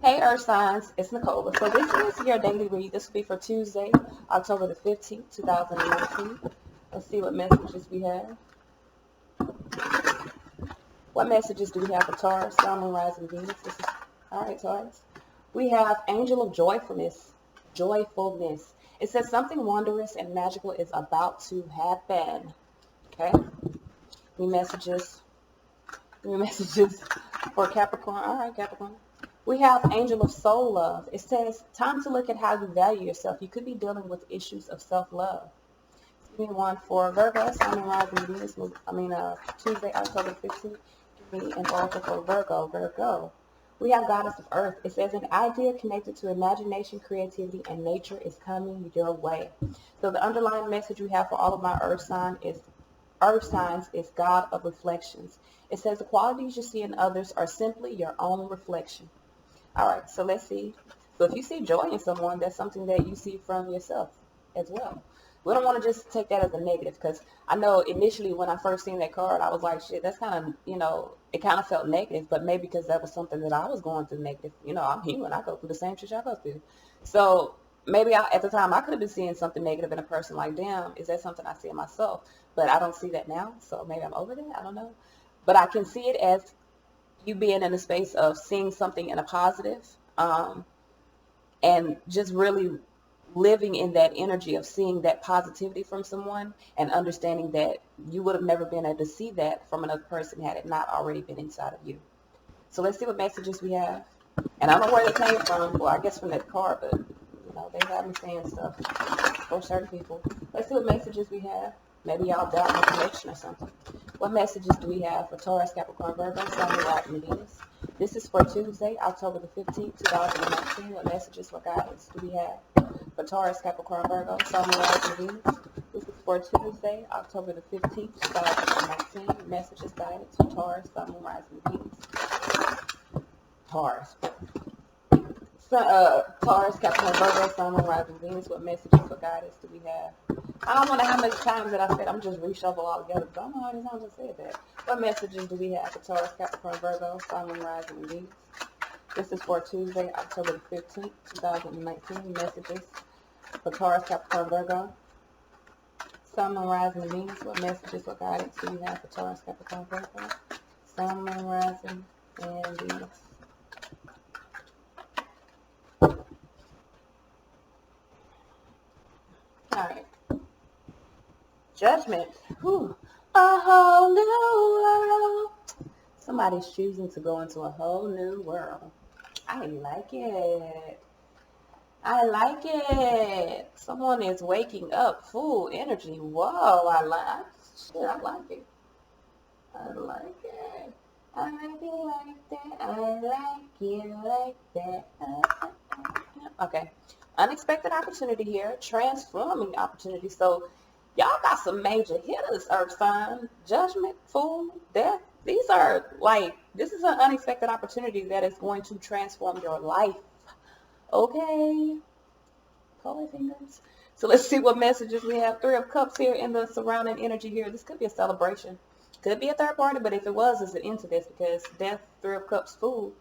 Hey Earth signs, it's Nicola. So this is your daily read. This will be for Tuesday, October the 15th, 2019. Let's see what messages we have. What messages do we have for Taurus, Sun, Moon, Rising, Venus? All right, Taurus. We have Angel of Joyfulness. Joyfulness. It says something wondrous and magical is about to happen. Okay. Any messages for Capricorn? All right, Capricorn. We have Angel of Soul Love. It says, time to look at how you value yourself. You could be dealing with issues of self-love. Give me one for Virgo, Sun, Moon, Rising, Venus. Tuesday, October 15th. Give me an oracle for Virgo. We have Goddess of Earth. It says, an idea connected to imagination, creativity, and nature is coming your way. So the underlying message we have for all of my Earth signs is God of reflections. It says the qualities you see in others are simply your own reflection. All right, so let's see. So if you see joy in someone, that's something that you see from yourself as well. We don't want to just take that as a negative, because I know initially when I first seen that card, I was like, shit, that's kind of, it kind of felt negative, but maybe because that was something that I was going through negative. I'm human. I go through the same shit y'all go through. So maybe at the time I could have been seeing something negative in a person, like, damn, is that something I see in myself? But I don't see that now, so maybe I'm over that. I don't know. But I can see it as you being in a space of seeing something in a positive, and just really living in that energy of seeing that positivity from someone and understanding that you would have never been able to see that from another person had it not already been inside of you. So let's see what messages we have. And I don't know where they came from. Well, I guess from that card, but they have me saying stuff for certain people. Let's see what messages we have. Maybe y'all doubt my connection or something. What messages do we have for Taurus, Capricorn, Virgo, Sun, Moon, Rising, Venus? This is for Tuesday, October the 15th, 2019. What messages for guidance do we have for Taurus, Capricorn, Virgo, Sun, Moon, Rising, Venus? This is for Tuesday, October the 15th, 2019. Messages, guidance for Taurus, Sun, Moon, Rising, Venus. Taurus. Taurus, Capricorn, Virgo, Sun, Moon, Rising, Venus. What messages for guidance do we have? I don't know how many times that I said I'm just reshuffle all together, but I don't know how many times I said that. What messages do we have for Taurus, Capricorn, Virgo, Sun, Moon, Rising, and Venus? This is for Tuesday, October the 15th, 2019. Messages for Taurus, Capricorn, Virgo, Sun, Moon, Rising, and Venus. What messages for guidance do we have for Taurus, Capricorn, Virgo, Sun, Moon, Rising, and Venus? All right. Judgment. Whew. A whole new world. Somebody's choosing to go into a whole new world. I like it. I like it. Someone is waking up full energy. Whoa, I like it. I like it. I like it like that. I like it like that. Okay. Unexpected opportunity here. Transforming opportunity. So y'all got some major hitters, Earth sign. Judgment, Fool, Death. This is an unexpected opportunity that is going to transform your life. Okay. Pull your fingers. So let's see what messages we have. Three of Cups here in the surrounding energy here. This could be a celebration. Could be a third party, but if it was, it's an end to this, because Death, Three of Cups, Fool.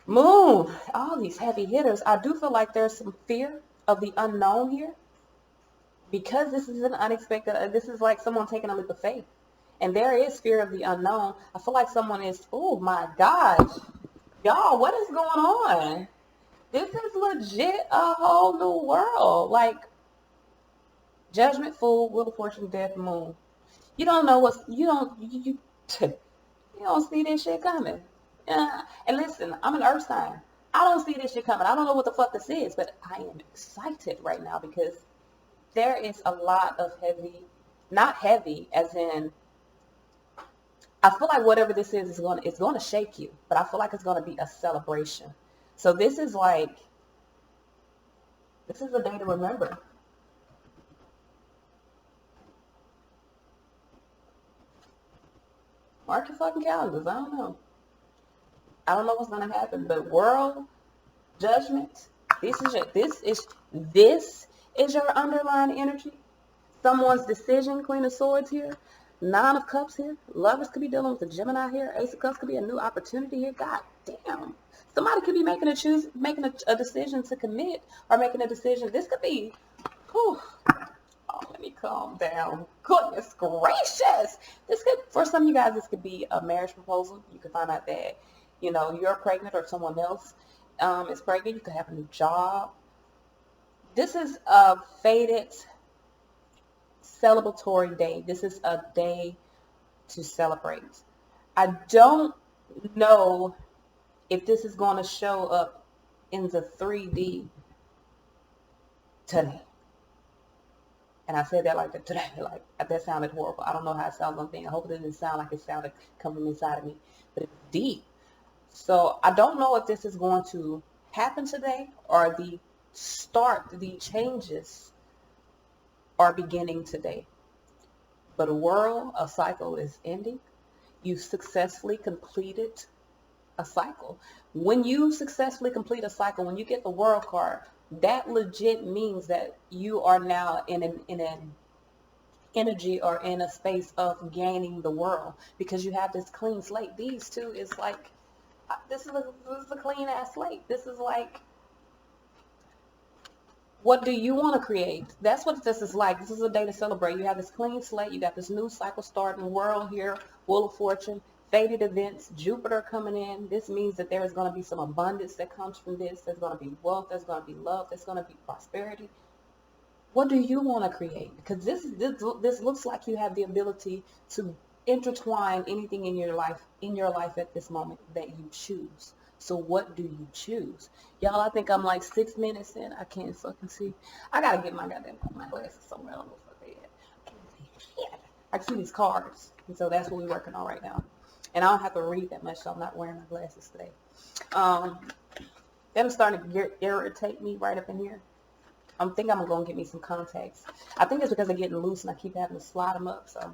Moon, all these heavy hitters. I do feel like there's some fear of the unknown here, because this is an unexpected, this is like someone taking a leap of faith. And there is fear of the unknown. I feel like someone is, oh my gosh, y'all, what is going on? This is legit a whole new world. Like, Judgment, Fool, Wheel of Fortune, Death, Moon. You don't know you don't see this shit coming. And listen, I'm an Earth sign. I don't see this shit coming. I don't know what the fuck this is, but I am excited right now, because there is a lot of not heavy as in, I feel like whatever this is going to shake you, but I feel like it's going to be a celebration. So this is a day to remember. Mark your fucking calendars. I don't know. I don't know what's going to happen, but world judgment. This is your underlying energy. Someone's decision. Queen of Swords here. Nine of Cups here. Lovers could be dealing with a Gemini here. Ace of Cups could be a new opportunity here. God damn. you making a decision to commit, or making a decision. This could be, whew, oh, let me calm down. Goodness gracious. This could, for some of you guys, this could be a marriage proposal. You could find out that, you know, you're pregnant or someone else is pregnant. You could have a new job. This is a fated celebratory day. This is a day to celebrate. I don't know if this is going to show up in the 3D today. And I said that like that today, like that sounded horrible. I don't know how it sounds on thing. I hope it didn't sound like it sounded coming from inside of me, but it's deep. So I don't know if this is going to happen today, or the changes are beginning today. But a cycle is ending. You successfully completed a cycle. When you successfully complete a cycle, when you get the World card, that legit means that you are now in an energy or in a space of gaining the world, because you have this clean slate. These two is like, this is a clean ass slate. This is like, what do you want to create? That's what this is like. This is a day to celebrate. You have this clean slate. You got this new cycle starting, world here, wheel of fortune, fated events, Jupiter coming in. This means that there is going to be some abundance that comes from this. There's going to be wealth. There's going to be love. There's going to be prosperity. What do you want to create? Because this looks like you have the ability to intertwine anything in your life at this moment that you choose. So what do you choose? Y'all, I think I'm like 6 minutes in. I can't fucking see. I gotta get my glasses somewhere. I don't know what they at. I can't see shit. I can see these cards. And so that's what we're working on right now. And I don't have to read that much, so I'm not wearing my glasses today. That is starting to irritate me right up in here. I think I'm going to get me some contacts. I think it's because they're getting loose and I keep having to slide them up. So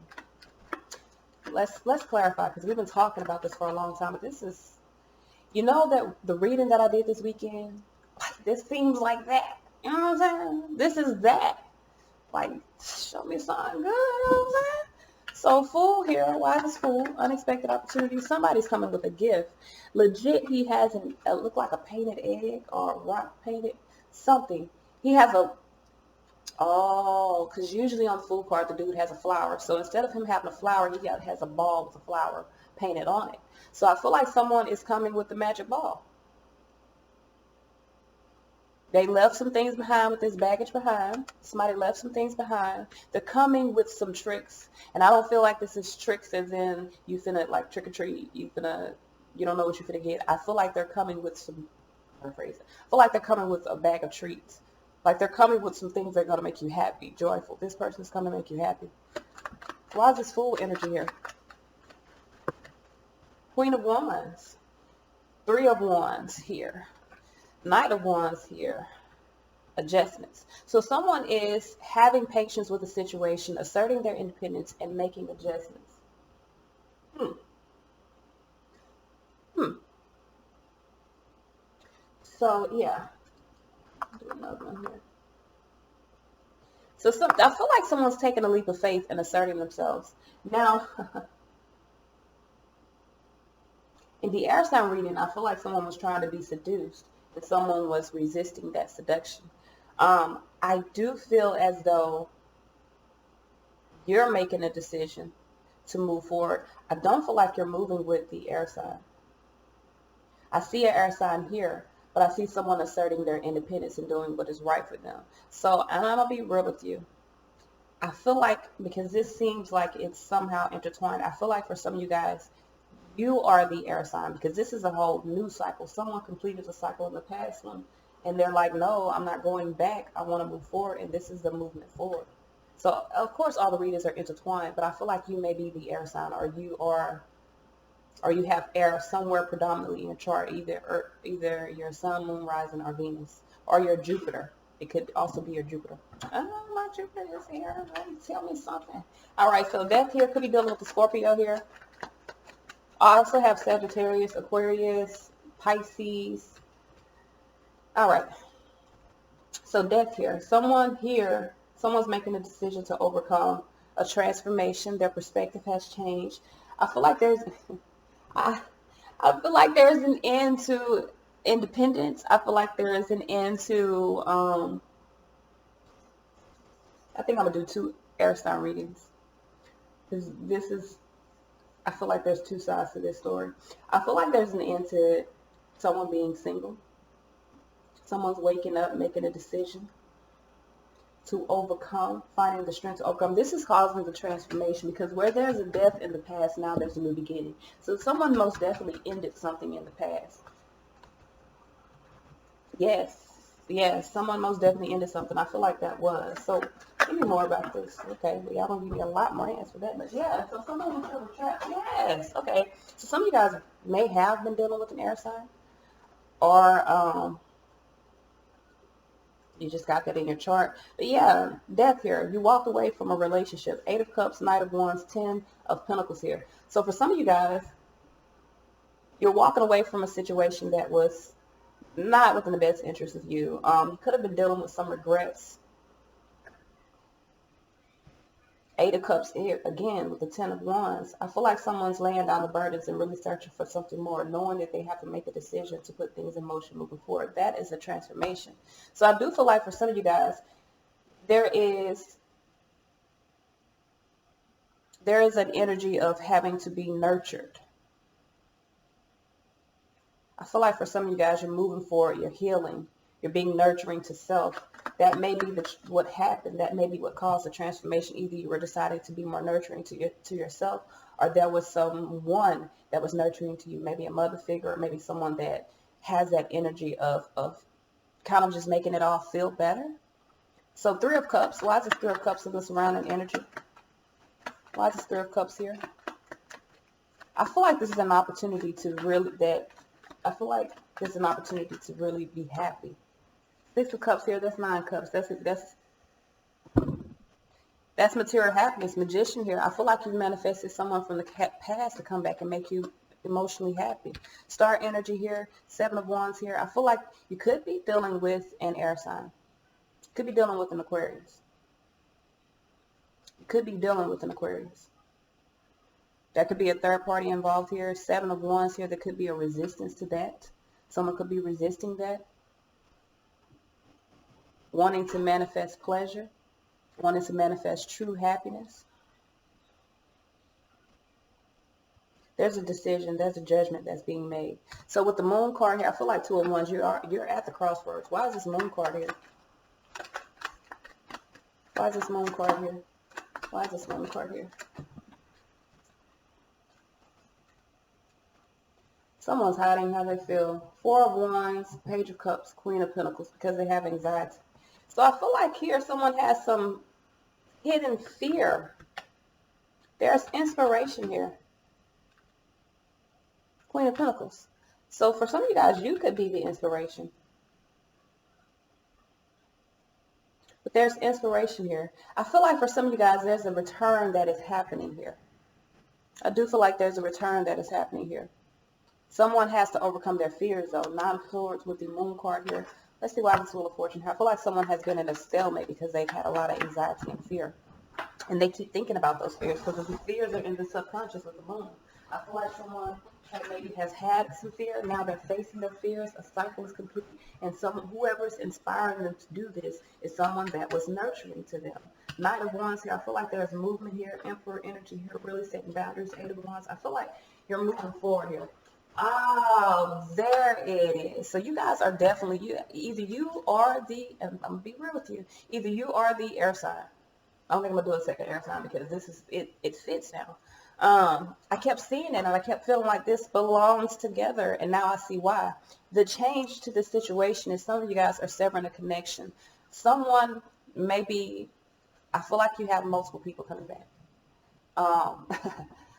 let's clarify, because we've been talking about this for a long time. But this is, you know, that the reading that I did this weekend, this seems like that. You know what I'm saying? This is that. Like, show me something good. You know what I'm saying? So Fool here, why is Fool? Unexpected opportunity. Somebody's coming with a gift. Legit, he has look like a painted egg or rock painted something. He has because usually on the Fool card, the dude has a flower. So instead of him having a flower, he has a ball with a flower painted on it. So I feel like someone is coming with the magic ball. They left some things behind with this baggage behind. Somebody left some things behind. They're coming with some tricks. And I don't feel like this is tricks as in you finna like trick or treat. You don't know what you finna get. I feel like they're coming with some, I feel like they're coming with a bag of treats. Like they're coming with some things that are going to make you happy, joyful. This person's coming to make you happy. Why is this Fool energy here? Queen of Wands. 3 of Wands here. Knight of Wands here. Adjustments. So someone is having patience with the situation, asserting their independence, and making adjustments. So, yeah. I'll do another one here. So I feel like someone's taking a leap of faith and asserting themselves. Now, in the air sign reading, I feel like someone was trying to be seduced. And someone was resisting that seduction. I do feel as though you're making a decision to move forward. I don't feel like you're moving with the air sign. I see an air sign here, but I see someone asserting their independence and doing what is right for them. So, and I'm going to be real with you. I feel like, because this seems like it's somehow intertwined, I feel like for some of you guys, you are the air sign, because this is a whole new cycle. Someone completed a cycle in the past one, and they're like, no, I'm not going back. I want to move forward, and this is the movement forward. So, of course, all the readings are intertwined, but I feel like you may be the air sign, or you have air somewhere predominantly in your chart, either your sun, moon, rising, or Venus, or your Jupiter. It could also be your Jupiter. Oh, my Jupiter is here. Tell me something. All right, so Death here could be dealing with the Scorpio here. I also have Sagittarius, Aquarius, Pisces. All right. So Death here. Someone's making a decision to overcome a transformation. Their perspective has changed. I feel like there's an end to Independence. I feel like there is an end to, I think I'm going to do 2 air sign readings. Because this is, I feel like there's 2 sides to this story. I feel like there's an end to someone being single. Someone's waking up, making a decision to overcome, finding the strength to overcome. This is causing the transformation, because where there's a death in the past, now there's a new beginning. So someone most definitely ended something in the past. Yes, someone most definitely ended something. I feel like that was. So give me more about this. Okay, well, y'all gonna give me a lot more answers for that, but yeah, so someone was trapped. Yes, okay. So some of you guys may have been dealing with an air sign, or you just got that in your chart. But yeah, death here. You walked away from a relationship. 8 of Cups, Knight of Wands, 10 of Pentacles here. So for some of you guys, you're walking away from a situation that was not within the best interest of you. You could have been dealing with some regrets. 8 of Cups here, again, with the 10 of Wands. I feel like someone's laying down the burdens and really searching for something more, knowing that they have to make a decision to put things in motion moving forward. That is a transformation. So I do feel like for some of you guys, there is an energy of having to be nurtured. I feel like for some of you guys, you're moving forward, you're healing, you're being nurturing to self. That may be what happened. That may be what caused the transformation. Either you were deciding to be more nurturing to yourself, or there was someone that was nurturing to you, maybe a mother figure, or maybe someone that has that energy of kind of just making it all feel better. So 3 of Cups. Why is this 3 of Cups in the surrounding energy? Why is this 3 of Cups here? I feel like this is an opportunity to really be happy. 6 of Cups here, that's 9 Cups. That's material happiness. Magician here. I feel like you manifested someone from the past to come back and make you emotionally happy. Star energy here, 7 of Wands here. I feel like you could be dealing with an air sign. You could be dealing with an Aquarius. You could be dealing with an Aquarius. There could be a third party involved here. 7 of Wands here. There could be a resistance to that. Someone could be resisting that. Wanting to manifest pleasure. Wanting to manifest true happiness. There's a decision. There's a judgment that's being made. So with the Moon card here, I feel like 2 of Wands, you're at the crossroads. Why is this Moon card here? Why is this Moon card here? Why is this Moon card here? Someone's hiding how they feel. 4 of Wands, Page of Cups, Queen of Pentacles, because they have anxiety. So I feel like here someone has some hidden fear. There's inspiration here. Queen of Pentacles. So for some of you guys, you could be the inspiration. But there's inspiration here. I feel like for some of you guys, there's a return that is happening here. I do feel like there's a return that is happening here. Someone has to overcome their fears, though. 9 of Swords with the Moon card here. Let's see why this Wheel of Fortune here. I feel like someone has been in a stalemate because they've had a lot of anxiety and fear. And they keep thinking about those fears because the fears are in the subconscious with the Moon. I feel like someone maybe has had some fear. Now they're facing their fears. A cycle is complete. And whoever's inspiring them to do this is someone that was nurturing to them. 9 of Wands here. I feel like there's movement here. Emperor energy here. Really setting boundaries. 8 of Wands. I feel like you're moving forward here. Oh, there it is. So you guys are definitely, either you are and I'm going to be real with you, either you are the air sign. I don't think I'm going to do a second air sign because this is, it fits now. I kept seeing it and I kept feeling like this belongs together, and now I see why. The change to the situation is some of you guys are severing a connection. Someone maybe, I feel like you have multiple people coming back.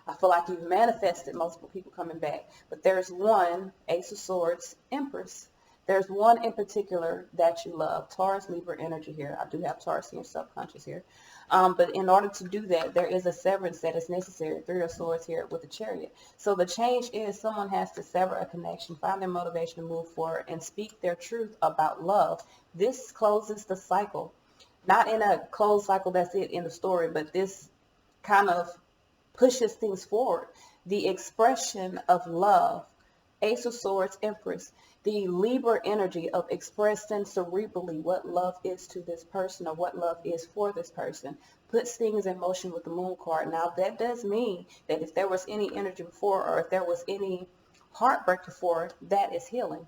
I feel like you've manifested multiple people coming back. But there's one, Ace of Swords, Empress. There's one in particular that you love. Taurus, Libra energy here. I do have Taurus in your subconscious here. But in order to do that, there is a severance that is necessary. 3 of Swords here with the Chariot. So the change is someone has to sever a connection, find their motivation to move forward, and speak their truth about love. This closes the cycle. Not in a closed cycle, that's it in the story, but this kind of pushes things forward. The expression of love Ace of Swords, Empress. The Libra energy of expressing cerebrally what love is to this person or what love is for this person puts things in motion with the Moon card. Now, that does mean that if there was any energy before or if there was any heartbreak before, that is healing.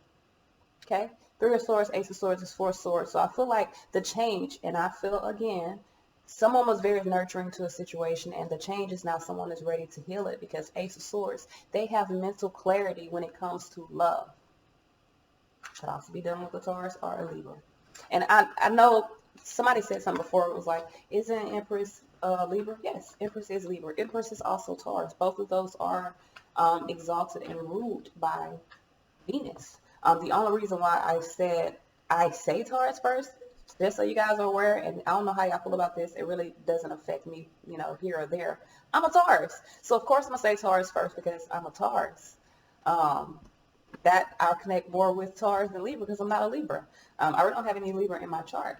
Okay? Three of Swords, Ace of Swords is Four of Swords. So I feel like the change, and I feel, again, someone was very nurturing to a situation, and the change is now someone is ready to heal it, because Ace of Swords, they have mental clarity when it comes to love. Could also be done with a Taurus or a Libra. And I know somebody said something before. It was like, isn't Empress Libra? Yes, Empress is Libra. Empress is also Taurus. Both of those are exalted and ruled by Venus. The only reason why I say Taurus first, just so you guys are aware, and I don't know how y'all feel about this, it really doesn't affect me, here or there. I'm a Taurus. So of course I'm gonna say Taurus first because I'm a Taurus. That I'll connect more with Taurus than Libra because I'm not a Libra. I really don't have any Libra in my chart,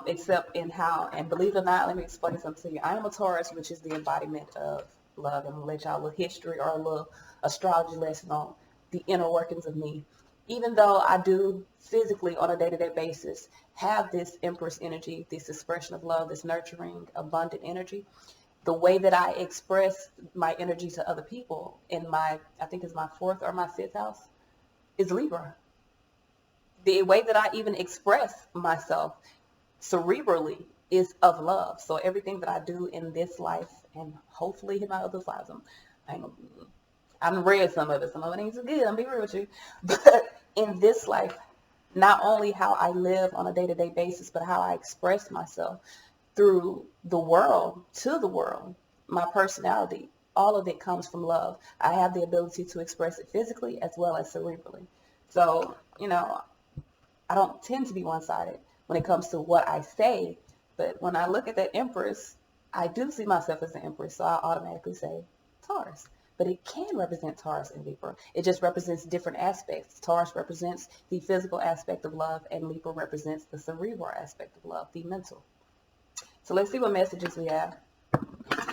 except in how, and believe it or not, let me explain something to you. I am a Taurus, which is the embodiment of love. I'm gonna let y'all a little history or a little astrology lesson on the inner workings of me. Even though I do physically on a day-to-day basis have this Empress energy, this expression of love, this nurturing, abundant energy, the way that I express my energy to other people in my, I think it's my fourth or my fifth house, is Libra. The way that I even express myself cerebrally is of love. So everything that I do in this life, and hopefully in my other lives, I've read some of it. Some of it ain't so good. I'm being real with you. But in this life, not only how I live on a day-to-day basis, but how I express myself through the world, to the world, my personality, all of it comes from love. I have the ability to express it physically as well as cerebrally. So, I don't tend to be one-sided when it comes to what I say, but when I look at that Empress, I do see myself as an Empress, so I automatically say Taurus. But it can represent Taurus and Libra. It just represents different aspects. Taurus represents the physical aspect of love, and Libra represents the cerebral aspect of love, the mental. So let's see what messages we have.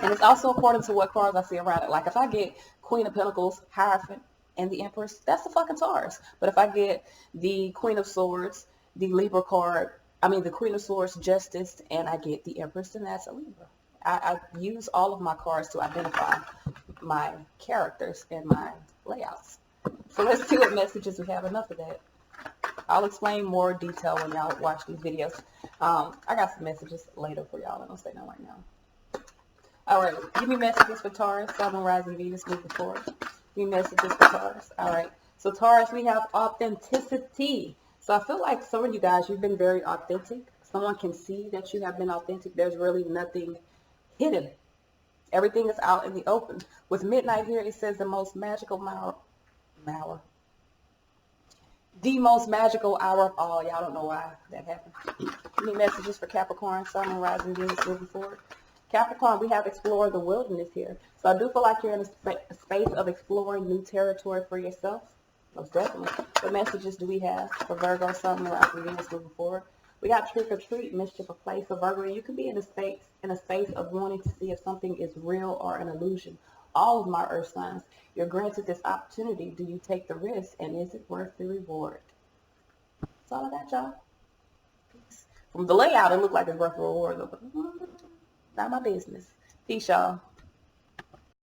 And it's also according to what cards I see around it. Like if I get Queen of Pentacles, Hierophant, and the Empress, that's the fucking Taurus. But if I get the Queen of Swords, the Libra card, the Queen of Swords, Justice, and I get the Empress, then that's a Libra. I use all of my cards to identify my characters and my layouts. So let's see what messages we have. Enough of that. I'll explain more detail when y'all watch these videos. I got some messages later for y'all. I don't say no right now. All right, give me messages for Taurus, Sun, Rising, Venus, moving forward. Give me messages for Taurus. All right, so Taurus, we have authenticity. So I feel like some of you guys, you've been very authentic. Someone can see that you have been authentic. There's really nothing hidden. Everything is out in the open. With midnight here, it says the most magical hour. The most magical hour of all. Y'all don't know why that happened. Give me messages for Capricorn, Sun, Rising, Venus, moving forward. Capricorn, we have explore the wilderness here. So I do feel like you're in a space of exploring new territory for yourself. Most definitely. What messages do we have for Virgo, Sun, Rising, Venus, moving forward? We got trick or treat, mischief of play. So Virgo, you could be in a space of wanting to see if something is real or an illusion. All of my earth signs, you're granted this opportunity. Do you take the risk, and is it worth the reward? That's all I got, y'all. From the layout, it looked like it's worth the reward, but not my business. Peace, y'all.